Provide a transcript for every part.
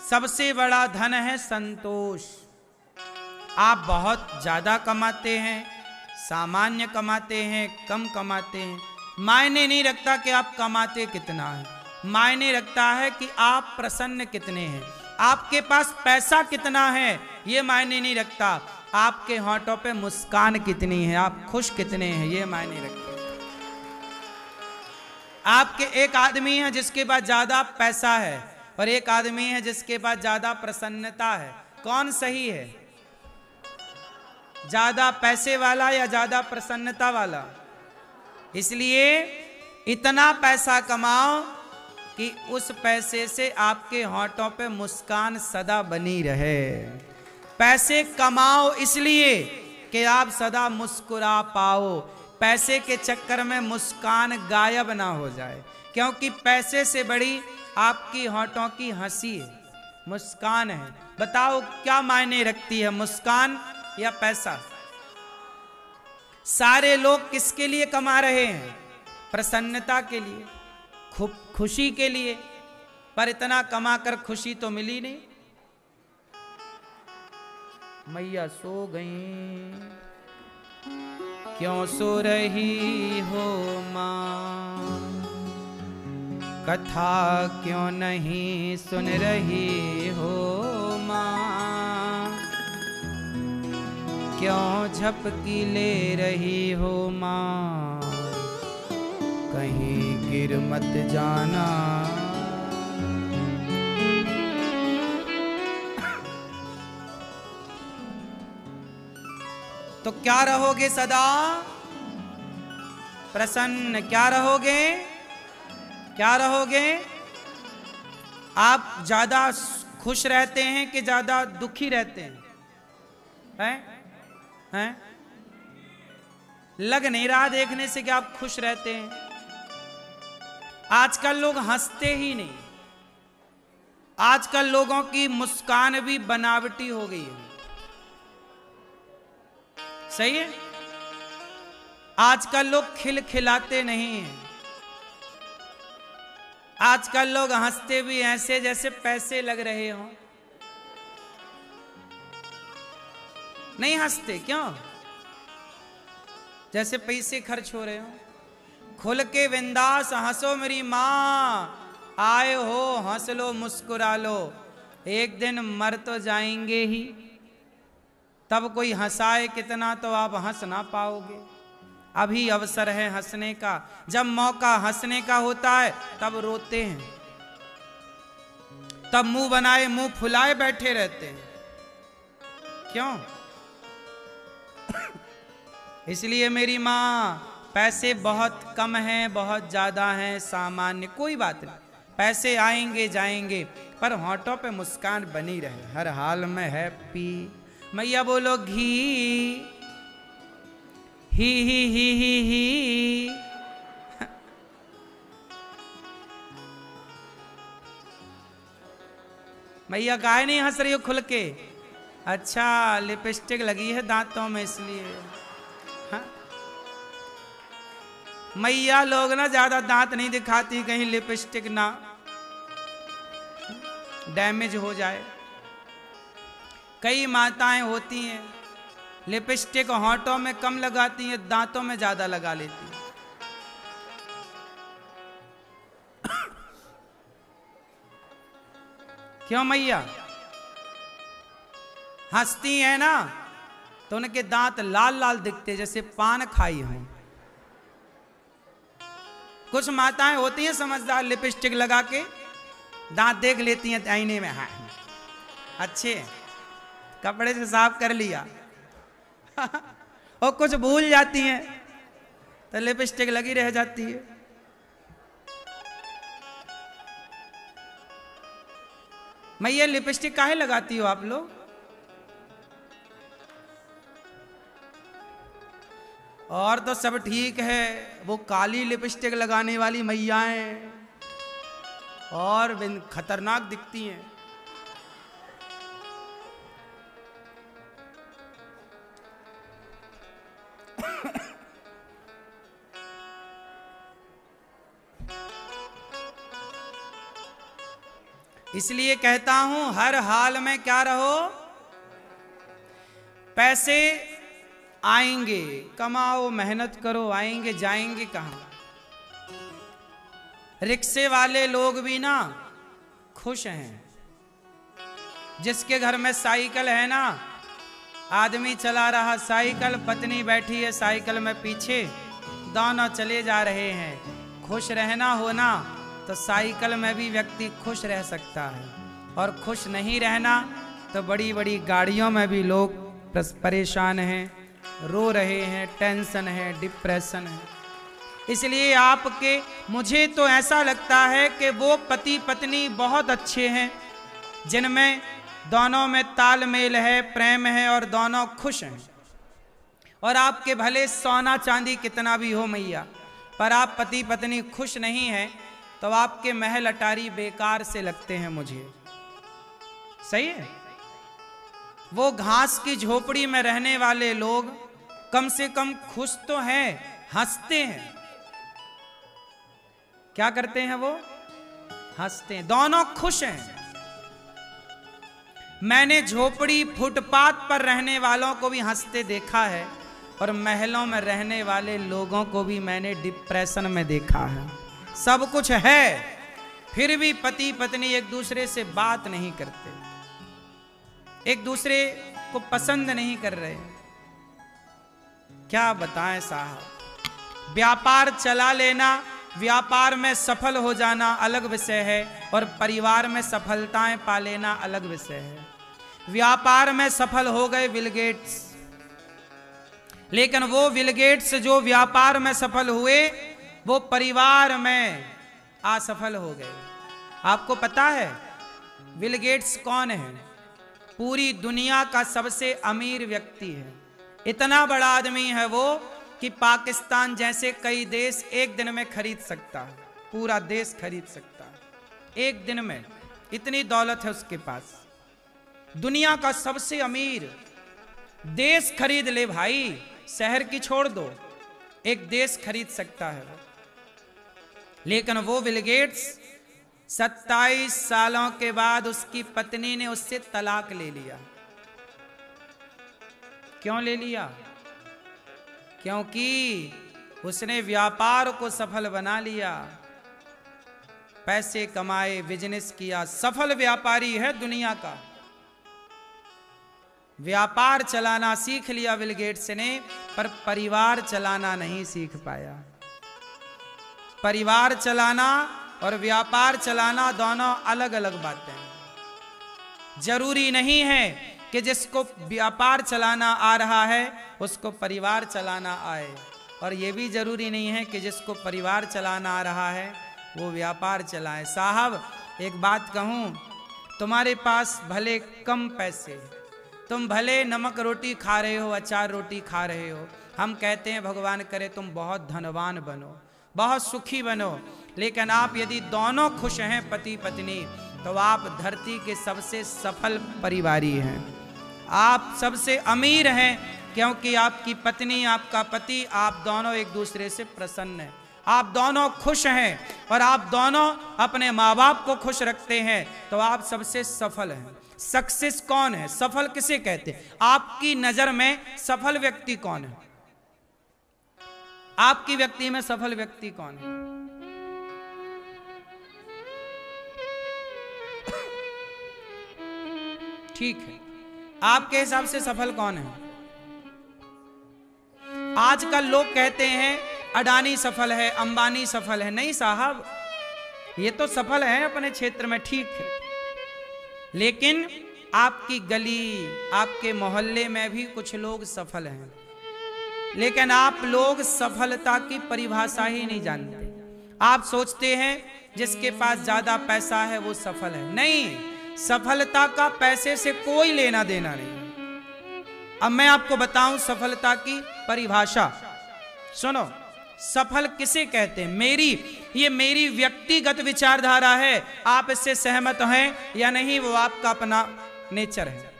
सबसे बड़ा धन है संतोष। आप बहुत ज्यादा कमाते हैं, सामान्य कमाते हैं, कम कमाते हैं, मायने नहीं रखता कि आप कमाते कितना है, मायने रखता है कि आप प्रसन्न कितने हैं। आपके पास पैसा कितना है ये मायने नहीं रखता, आपके होंठों पे मुस्कान कितनी है, आप खुश कितने हैं ये मायने रखता है। आपके एक आदमी है जिसके पास ज्यादा पैसा है और एक आदमी है जिसके पास ज्यादा प्रसन्नता है, कौन सही है? ज्यादा पैसे वाला या ज्यादा प्रसन्नता वाला? इसलिए इतना पैसा कमाओ कि उस पैसे से आपके होंठों पे मुस्कान सदा बनी रहे। पैसे कमाओ इसलिए कि आप सदा मुस्कुरा पाओ, पैसे के चक्कर में मुस्कान गायब ना हो जाए, क्योंकि पैसे से बड़ी आपकी होंठों की हंसी है, मुस्कान है। बताओ क्या मायने रखती है, मुस्कान या पैसा? सारे लोग किसके लिए कमा रहे हैं? प्रसन्नता के लिए, खुशी के लिए, पर इतना कमाकर खुशी तो मिली नहीं। मैया सो गई, क्यों सो रही हो मां, कथा क्यों नहीं सुन रही हो मां, क्यों झपकी ले रही हो मां, कहीं गिर मत जाना। तो क्या रहोगे सदा प्रसन्न? क्या रहोगे? क्या रहोगे? आप ज्यादा खुश रहते हैं कि ज्यादा दुखी रहते हैं? हैं? लग नहीं रहा देखने से कि आप खुश रहते हैं। आजकल लोग हंसते ही नहीं, आजकल लोगों की मुस्कान भी बनावटी हो गई है। सही है? आजकल लोग खिलखिलाते नहीं हैं, आजकल लोग हंसते भी ऐसे जैसे पैसे लग रहे हों। नहीं हंसते क्यों? जैसे पैसे खर्च हो रहे हो। खुल के बिंदास हंसो मेरी मां, आए हो हंस लो मुस्कुरा लो, एक दिन मर तो जाएंगे ही, तब कोई हंसाए कितना तो आप हंस ना पाओगे। अभी अवसर है हंसने का, जब मौका हंसने का होता है तब रोते हैं, तब मुंह बनाए मुंह फुलाए बैठे रहते हैं। क्यों? इसलिए मेरी मां, पैसे बहुत कम हैं, बहुत ज्यादा हैं, सामान्य कोई बात नहीं, पैसे आएंगे जाएंगे, पर होंठों पे मुस्कान बनी रहे, हर हाल में हैप्पी। मैया बोलो घी ही। मैया काहे नहीं हंस रही हो खुल के? अच्छा लिपस्टिक लगी है दांतों में इसलिए। हाँ? मैया लोग ना ज्यादा दांत नहीं दिखाती, कहीं लिपस्टिक ना डैमेज हो जाए। कई माताएं होती हैं लिपस्टिक होंठों में कम लगाती हैं, दांतों में ज्यादा लगा लेती हैं। क्यों मैया? हंसती हैं ना तो उनके दांत लाल लाल दिखते जैसे पान खाई हो। कुछ माताएं होती हैं समझदार, लिपस्टिक लगा के दांत देख लेती हैं आईने में, हाँ अच्छे कपड़े से साफ कर लिया और कुछ भूल जाती हैं तो लिपस्टिक लगी रह जाती है। मैया लिपस्टिक काहे लगाती हो आप लोग? और तो सब ठीक है, वो काली लिपस्टिक लगाने वाली मैयाएं और खतरनाक दिखती हैं। इसलिए कहता हूं हर हाल में क्या रहो, पैसे आएंगे, कमाओ, मेहनत करो, आएंगे जाएंगे कहां। रिक्शे वाले लोग भी ना खुश हैं। जिसके घर में साइकिल है ना, आदमी चला रहा साइकिल, पत्नी बैठी है साइकिल में पीछे, दोनों चले जा रहे हैं। खुश रहना हो ना तो साइकिल में भी व्यक्ति खुश रह सकता है, और खुश नहीं रहना तो बड़ी बड़ी गाड़ियों में भी लोग परेशान हैं, रो रहे हैं, टेंशन है, डिप्रेशन है। इसलिए आपके, मुझे तो ऐसा लगता है कि वो पति पत्नी बहुत अच्छे हैं जिनमें दोनों में तालमेल है, प्रेम है और दोनों खुश हैं। और आपके भले सोना चांदी कितना भी हो मैया, पर आप पति पत्नी खुश नहीं हैं तो आपके महल अटारी बेकार से लगते हैं मुझे। सही है? वो घास की झोपड़ी में रहने वाले लोग कम से कम खुश तो हैं, हंसते हैं। क्या करते हैं वो? हंसते हैं, दोनों खुश हैं। मैंने झोपड़ी फुटपाथ पर रहने वालों को भी हंसते देखा है, और महलों में रहने वाले लोगों को भी मैंने डिप्रेशन में देखा है। सब कुछ है, फिर भी पति पत्नी एक दूसरे से बात नहीं करते, एक दूसरे को पसंद नहीं कर रहे। क्या बताएं साहब। व्यापार चला लेना, व्यापार में सफल हो जाना अलग विषय है, और परिवार में सफलताएं पा लेना अलग विषय है। व्यापार में सफल हो गए बिल गेट्स, लेकिन वो बिल गेट्स जो व्यापार में सफल हुए वो परिवार में असफल हो गए। आपको पता है बिल गेट्स कौन है? पूरी दुनिया का सबसे अमीर व्यक्ति है। इतना बड़ा आदमी है वो कि पाकिस्तान जैसे कई देश एक दिन में खरीद सकता है, पूरा देश खरीद सकता है एक दिन में, इतनी दौलत है उसके पास। दुनिया का सबसे अमीर, देश खरीद ले भाई, शहर की छोड़ दो, एक देश खरीद सकता है वो। लेकिन वो बिल गेट्स 27 सालों के बाद उसकी पत्नी ने उससे तलाक ले लिया। क्यों ले लिया? क्योंकि उसने व्यापार को सफल बना लिया, पैसे कमाए, बिजनेस किया, सफल व्यापारी है दुनिया का। व्यापार चलाना सीख लिया बिल गेट्स ने, पर परिवार चलाना नहीं सीख पाया। परिवार चलाना और व्यापार चलाना दोनों अलग अलग बातें हैं। जरूरी नहीं है कि जिसको व्यापार चलाना आ रहा है उसको परिवार चलाना आए, और यह भी जरूरी नहीं है कि जिसको परिवार चलाना आ रहा है वो व्यापार चलाए। साहब एक बात कहूं, तुम्हारे पास भले कम पैसे, तुम भले नमक रोटी खा रहे हो, अचार रोटी खा रहे हो, हम कहते हैं भगवान करे तुम बहुत धनवान बनो, बहुत सुखी बनो, लेकिन आप यदि दोनों खुश हैं पति पत्नी तो आप धरती के सबसे सफल परिवारी हैं। आप सबसे अमीर हैं क्योंकि आपकी पत्नी, आपका पति, आप दोनों एक दूसरे से प्रसन्न हैं, आप दोनों खुश हैं, और आप दोनों अपने माँ बाप को खुश रखते हैं, तो आप सबसे सफल हैं। सक्सेस कौन है? सफल किसे कहते हैं? आपकी नजर में सफल व्यक्ति कौन है? आपकी व्यक्ति में सफल व्यक्ति कौन है? ठीक है, आपके हिसाब से सफल कौन है? आजकल लोग कहते हैं अडानी सफल है, अंबानी सफल है। नहीं साहब, ये तो सफल है अपने क्षेत्र में, ठीक है, लेकिन आपकी गली, आपके मोहल्ले में भी कुछ लोग सफल हैं, लेकिन आप लोग सफलता की परिभाषा ही नहीं जानते। आप सोचते हैं जिसके पास ज्यादा पैसा है वो सफल है। नहीं, सफलता का पैसे से कोई लेना देना नहीं। अब मैं आपको बताऊं सफलता की परिभाषा, सुनो। सफल किसे कहते हैं? ये मेरी व्यक्तिगत विचारधारा है, आप इससे सहमत हैं या नहीं वो आपका अपना नेचर है,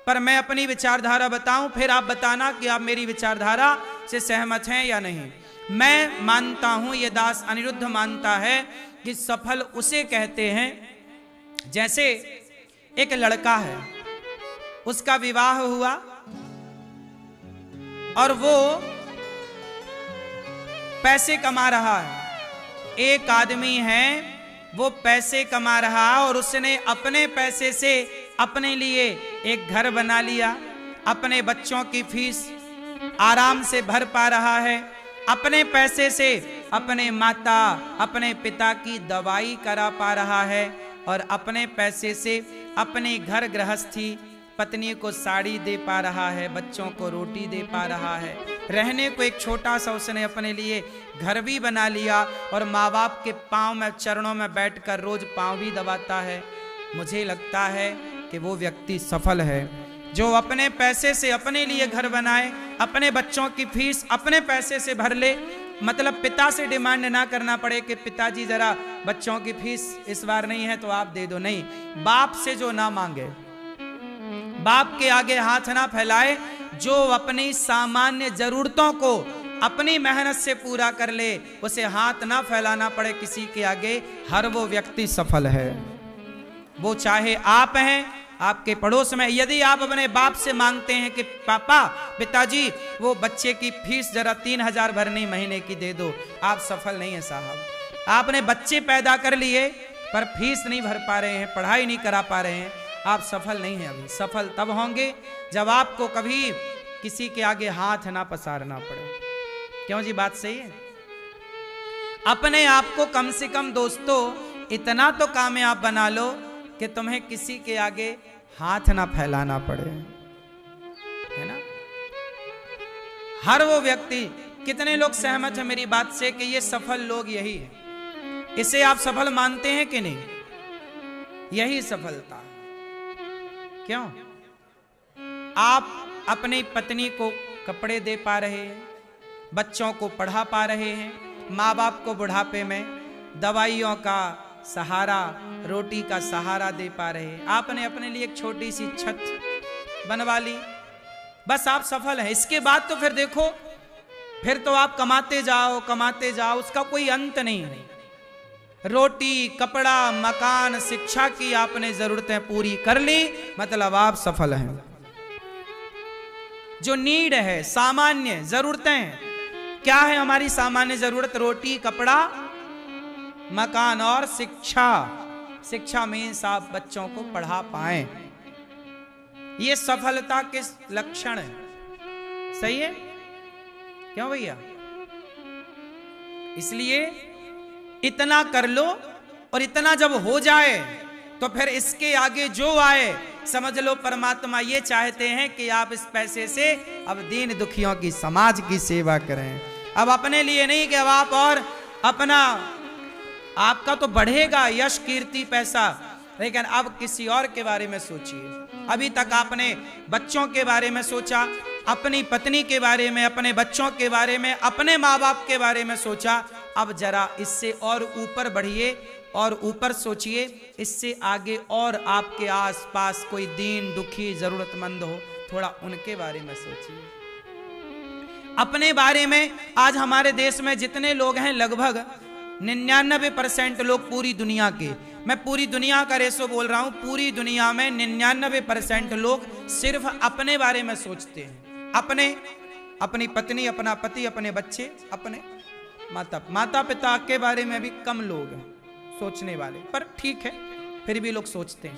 पर मैं अपनी विचारधारा बताऊं, फिर आप बताना कि आप मेरी विचारधारा से सहमत हैं या नहीं। मैं मानता हूं, ये दास अनिरुद्ध मानता है कि सफल उसे कहते हैं जैसे एक लड़का है, उसका विवाह हुआ और वो पैसे कमा रहा है। एक आदमी है, वो पैसे कमा रहा और उसने अपने पैसे से अपने लिए एक घर बना लिया, अपने बच्चों की फीस आराम से भर पा रहा है, अपने पैसे से अपने माता अपने पिता की दवाई करा पा रहा है और अपने पैसे से अपने घर गृहस्थी पत्नी को साड़ी दे पा रहा है, बच्चों को रोटी दे पा रहा है, रहने को एक छोटा सा उसने अपने लिए घर भी बना लिया और माँ बाप के पाँव में चरणों में बैठकर रोज पाँव भी दबाता है। मुझे लगता है कि वो व्यक्ति सफल है जो अपने पैसे से अपने लिए घर बनाए, अपने बच्चों की फीस अपने पैसे से भर ले, मतलब पिता से डिमांड ना करना पड़े कि पिताजी जरा बच्चों की फीस इस बार नहीं है तो आप दे दो, नहीं, बाप से जो ना मांगे, बाप के आगे हाथ ना फैलाए, जो अपनी सामान्य जरूरतों को अपनी मेहनत से पूरा कर ले, उसे हाथ ना फैलाना पड़े किसी के आगे, हर वो व्यक्ति सफल है। वो चाहे आप हैं, आपके पड़ोस में, यदि आप अपने बाप से मांगते हैं कि पापा पिताजी वो बच्चे की फीस जरा 3000 भरनी महीने की दे दो, आप सफल नहीं है साहब। आपने बच्चे पैदा कर लिए पर फीस नहीं भर पा रहे हैं, पढ़ाई नहीं करा पा रहे हैं, आप सफल नहीं हैं। अभी सफल तब होंगे जब आपको कभी किसी के आगे हाथ ना पसारना पड़े। क्यों जी, बात सही है। अपने आप को कम से कम दोस्तों इतना तो कामयाब बना लो कि तुम्हें किसी के आगे हाथ ना फैलाना पड़े, है ना। हर वो व्यक्ति, कितने लोग सहमत हैं मेरी बात से कि ये सफल लोग यही है, इसे आप सफल मानते हैं कि नहीं? यही सफलता है। क्यों? आप अपनी पत्नी को कपड़े दे पा रहे हैं, बच्चों को पढ़ा पा रहे हैं, माँ बाप को बुढ़ापे में दवाइयों का सहारा, रोटी का सहारा दे पा रहे हैं, आपने अपने लिए एक छोटी सी छत बनवा ली, बस आप सफल हैं। इसके बाद तो फिर देखो, फिर तो आप कमाते जाओ, उसका कोई अंत नहीं है। रोटी, कपड़ा, मकान, शिक्षा की आपने जरूरतें पूरी कर ली, मतलब आप सफल हैं। जो नीड है, सामान्य जरूरतें, क्या है हमारी सामान्य जरूरत? रोटी, कपड़ा, मकान और शिक्षा। शिक्षा मीन्स आप बच्चों को पढ़ा पाएं, ये सफलता के लक्षण है। सही है? क्यों भैया? इसलिए इतना कर लो, और इतना जब हो जाए तो फिर इसके आगे जो आए समझ लो परमात्मा ये चाहते हैं कि आप इस पैसे से अब दीन दुखियों की, समाज की सेवा करें। अब अपने लिए नहीं कि अब आप और अपना, आपका तो बढ़ेगा यश, कीर्ति, पैसा, लेकिन अब किसी और के बारे में सोचिए। अभी तक आपने बच्चों के बारे में सोचा, अपनी पत्नी के बारे में, अपने बच्चों के बारे में, अपने माँ बाप के बारे में सोचा, अब जरा इससे और ऊपर बढ़िए और ऊपर सोचिए, इससे आगे और आपके आसपास कोई दीन दुखी जरूरतमंद हो, थोड़ा उनके बारे में सोचिए। अपने बारे में आज हमारे देश में जितने लोग हैं, लगभग 99% लोग पूरी दुनिया के, मैं पूरी दुनिया का रेशो बोल रहा हूं, पूरी दुनिया में 99% लोग सिर्फ अपने बारे में सोचते हैं। अपनी पत्नी, अपना पति, अपने बच्चे, अपने माता पिता के बारे में भी कम लोग हैं सोचने वाले, पर ठीक है, फिर भी लोग सोचते हैं।